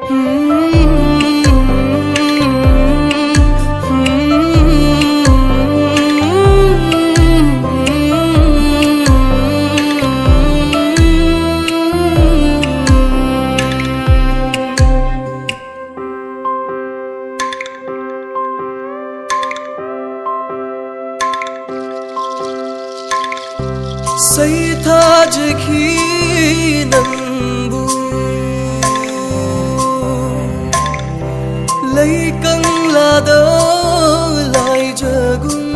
Say tha khi nắng lấy căng là đỡ lại chờ gung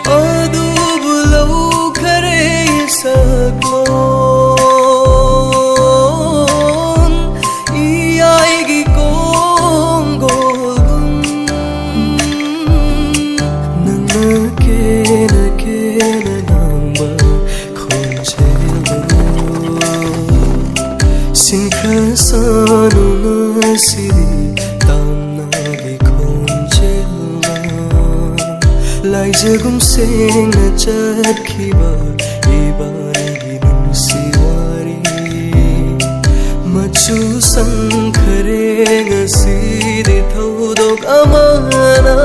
ở du bu lâu khare sắc lon i ai gi kong gol gung nang na ke na nang ba khon che sin kha sa nu na si tam na gi khon che lai je gum sing na chat khi ba i ba gi nun si wari ma chu sang khare nga si de thau dok amana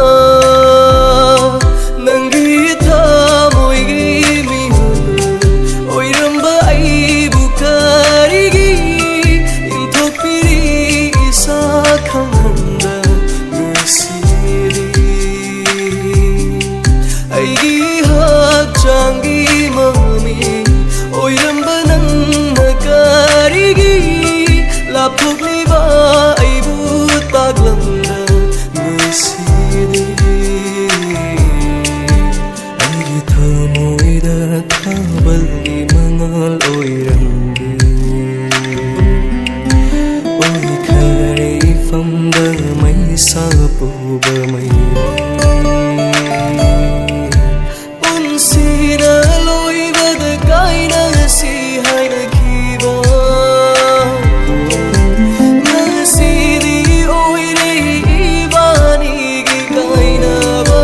sa pu ba mai un si na loi ba da kai na si hai na ki ba na si di oi re ba ni gi kai na ba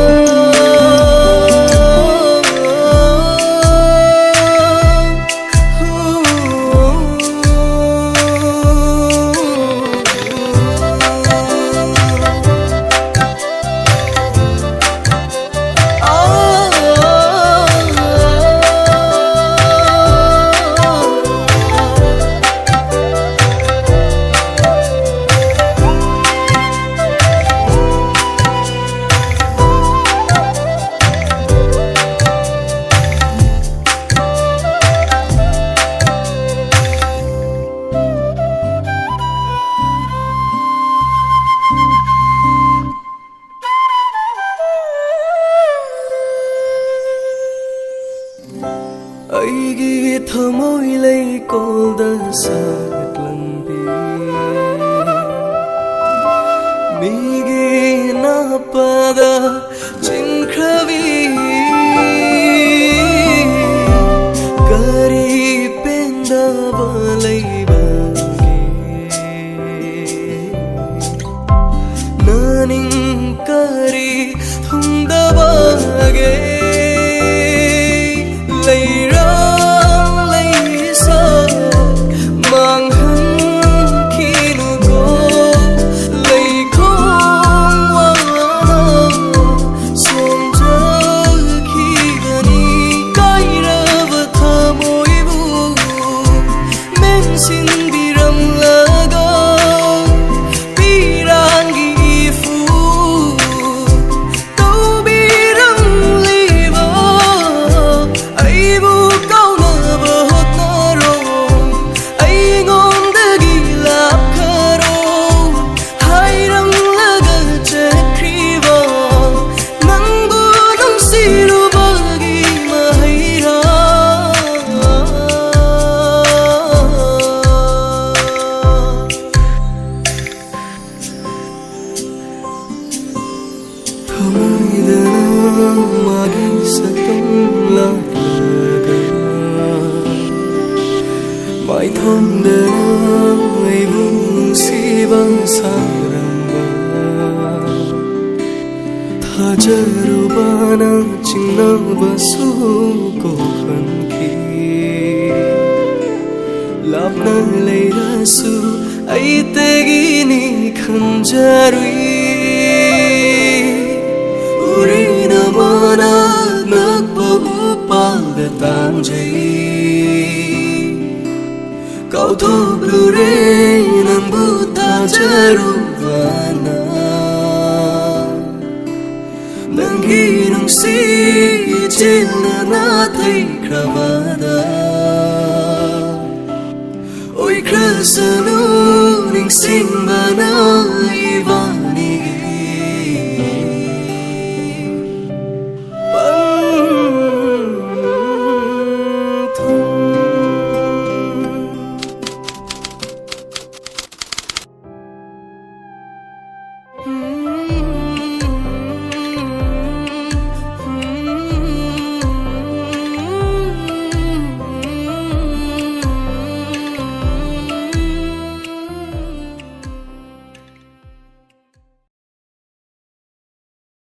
aigi thamoi lei kol da sagat lambi migi na pada chinkhavi kari penda balai bagi naning kari thunda bage magi satong laga mai thon de ai bung si bang saramba tha jaru bana chingna basu ko khan ki लाप्न लैरसु ऐतेगिनी खन्जरुई उरिन मना नक्पो उपाल तांजै Kautoblu re nangbu tajaruvana Nangi nungsi jilna na thai kravada Oi krasanu ning sing bana ivani Bang